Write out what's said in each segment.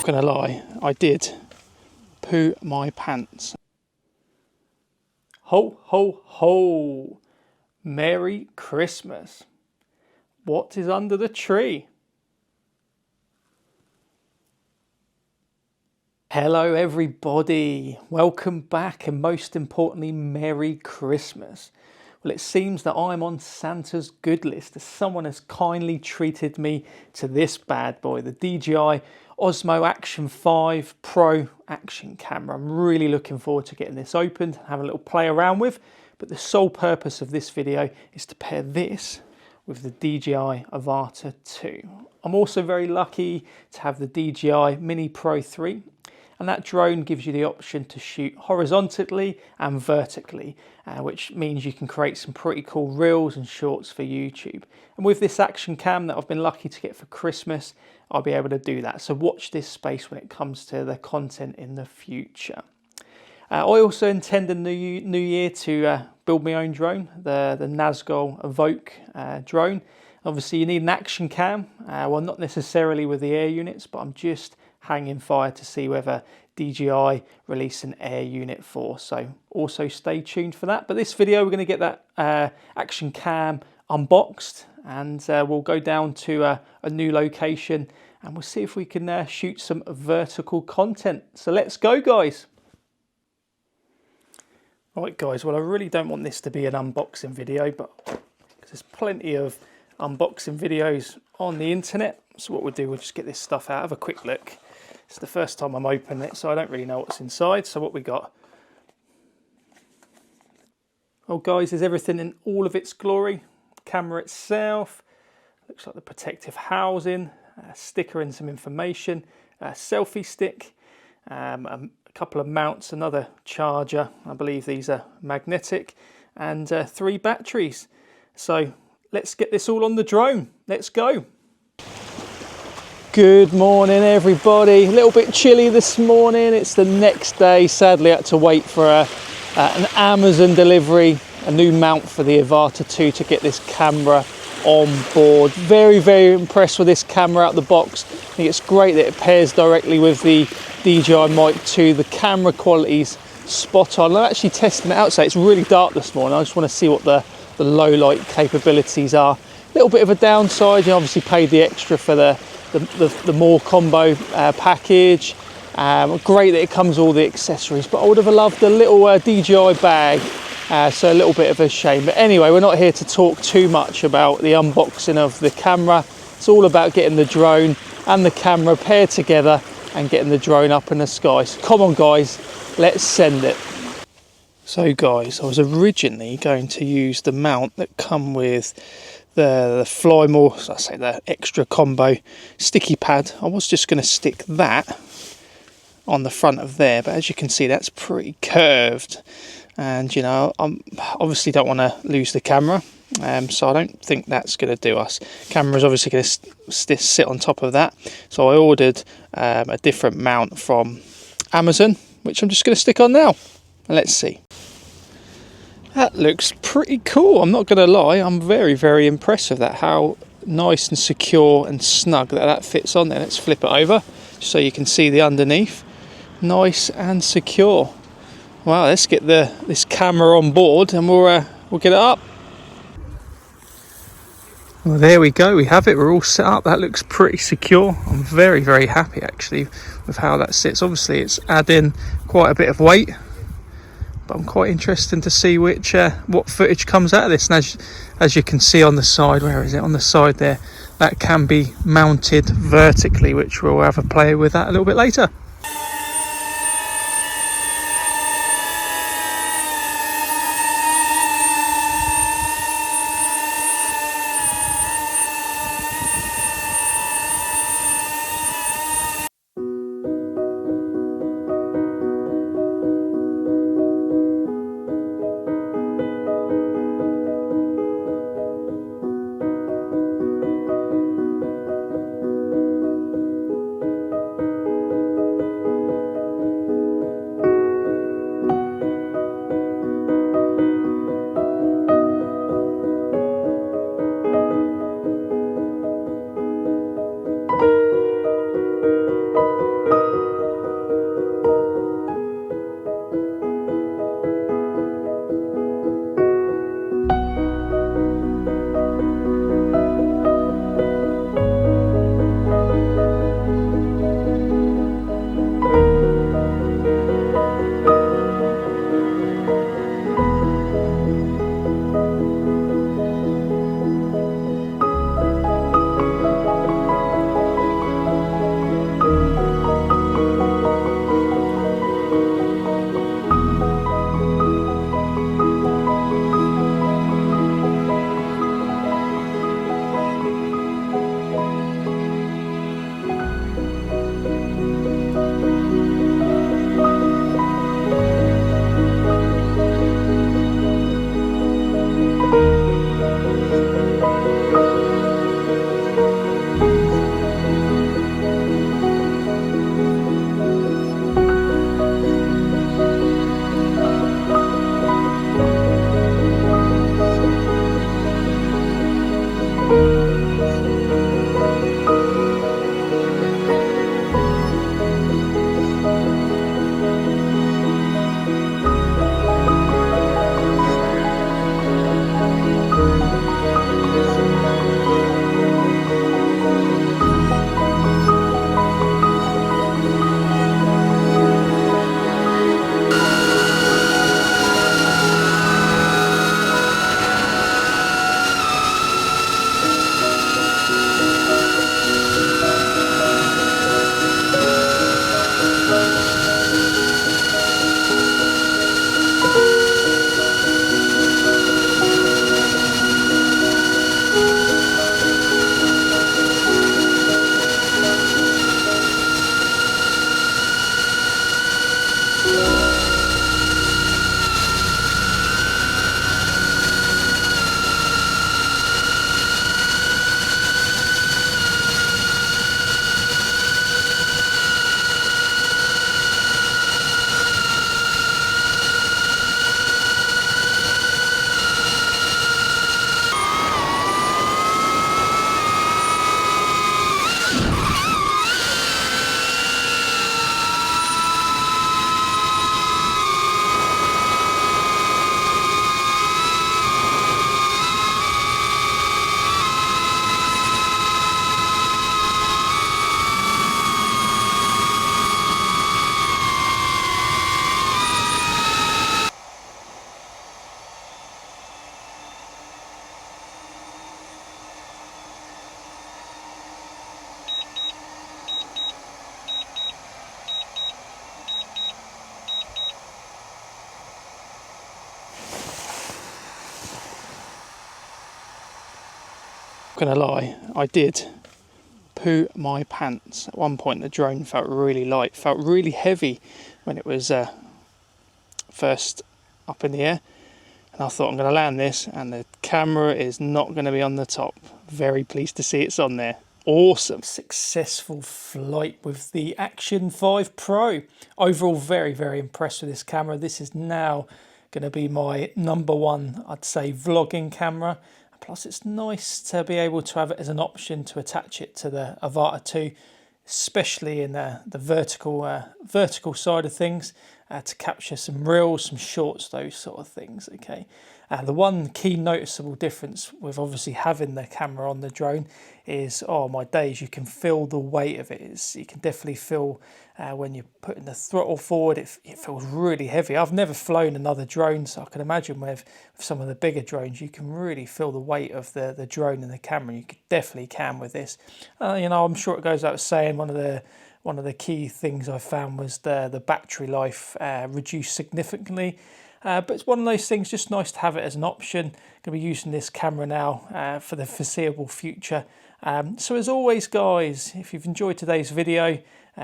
going to lie, I did poo my pants. Ho, ho, ho! Merry Christmas! What is under the tree? Hello everybody, welcome back, and most importantly, Merry Christmas. Well, it seems that I'm on Santa's good list as someone has kindly treated me to this bad boy, the DJI Osmo Action 5 Pro action camera. I'm really looking forward to getting this opened and having a little play around with, but the sole purpose of this video is to pair this with the DJI Avata 2. I'm also very lucky to have the DJI Mini Pro 3. And that drone gives you the option to shoot horizontally and vertically, which means you can create some pretty cool reels and shorts for YouTube. And with this action cam that I've been lucky to get for Christmas, I'll be able to do that. So watch this space when it comes to the content in the future. I also intend in the new year to build my own drone, the Nazgul Evoke drone. Obviously you need an action cam, well not necessarily with the air units, but I'm just hanging fire to see whether DJI release an air unit for, so also stay tuned for that. But this video we're going to get that action cam unboxed, and we'll go down to a new location and we'll see if we can shoot some vertical content. So let's go, guys. Right guys, well I really don't want this to be an unboxing video, but there's plenty of unboxing videos on the internet, so what we'll do, we'll just get this stuff out, have a quick look. It's the first time I'm opening it, so I don't really know what's inside. So what we got? Oh guys, is everything in all of its glory? Camera itself, looks like the protective housing, a sticker and some information, a selfie stick, a couple of mounts, another charger, I believe these are magnetic, and 3 batteries. So let's get this all on the drone, let's go. Good morning everybody, a little bit chilly this morning, it's the next day. Sadly I had to wait for an Amazon delivery, a new mount for the Avata 2 to get this camera on board. Very, very impressed with this camera out the box. I think it's great that it pairs directly with the DJI Mic 2. The camera quality's spot on. I'm actually testing it out, so it's really dark this morning. I just want to see what the low light capabilities are. A little bit of a downside, you obviously paid the extra for the more combo package. Great that it comes with all the accessories, but I would have loved a little DJI bag, so a little bit of a shame. But anyway, we're not here to talk too much about the unboxing of the camera. It's all about getting the drone and the camera paired together and getting the drone up in the sky. So come on guys, let's send it. So guys, I was originally going to use the mount that come with the Flymore, so I say the extra combo sticky pad. I was just going to stick that on the front of there, but as you can see that's pretty curved, and you know I obviously don't want to lose the camera, so I don't think that's going to do us. Camera's obviously going to sit on top of that, so I ordered a different mount from Amazon, which I'm just going to stick on now, and let's see. That looks pretty cool, I'm not going to lie. I'm very, very impressed with that, how nice and secure and snug that fits on there. Let's flip it over so you can see the underneath. Nice and secure. Wow, let's get this camera on board and we'll get it up. Well, there we go, we have it, we're all set up. That looks pretty secure. I'm very, very happy actually with how that sits. Obviously it's adding quite a bit of weight, but I'm quite interested to see what footage comes out of this. And as you can see on the side, where is it, on the side there, that can be mounted vertically, which we'll have a play with that a little bit later. Not gonna lie, I did poo my pants. At one point the drone felt really light, felt really heavy when it was first up in the air, and I thought I'm going to land this and the camera is not going to be on the top. Very pleased to see it's on there. Awesome. Successful flight with the Action 5 Pro. Overall very impressed with this camera. This is now going to be my #1, I'd say, vlogging camera. Plus it's nice to be able to have it as an option to attach it to the Avata 2, especially in the vertical side of things, to capture some reels, some shorts, those sort of things. Okay, the one key noticeable difference with obviously having the camera on the drone is, oh my days, you can feel the weight of it. You can definitely feel when you're putting the throttle forward, it feels really heavy. I've never flown another drone, so I can imagine with some of the bigger drones, you can really feel the weight of the drone and the camera. You definitely can with this. You know, I'm sure it goes without saying, one of the key things I found was the battery life reduced significantly. But it's one of those things, just nice to have it as an option. Going to be using this camera now for the foreseeable future. So as always, guys, if you've enjoyed today's video,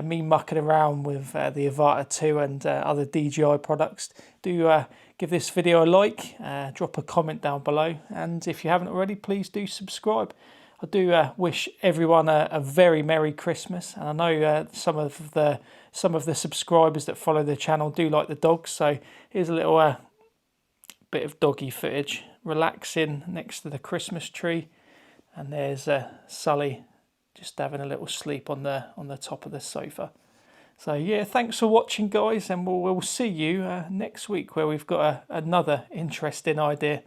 me mucking around with the Avata 2 and other DJI products, do give this video a like, drop a comment down below, and if you haven't already, please do subscribe. I do wish everyone a very Merry Christmas, and I know some of the subscribers that follow the channel do like the dogs, so here's a little bit of doggy footage, relaxing next to the Christmas tree, and there's Sully just having a little sleep on the top of the sofa. So yeah, thanks for watching, guys, and we'll see you next week, where we've got another interesting idea.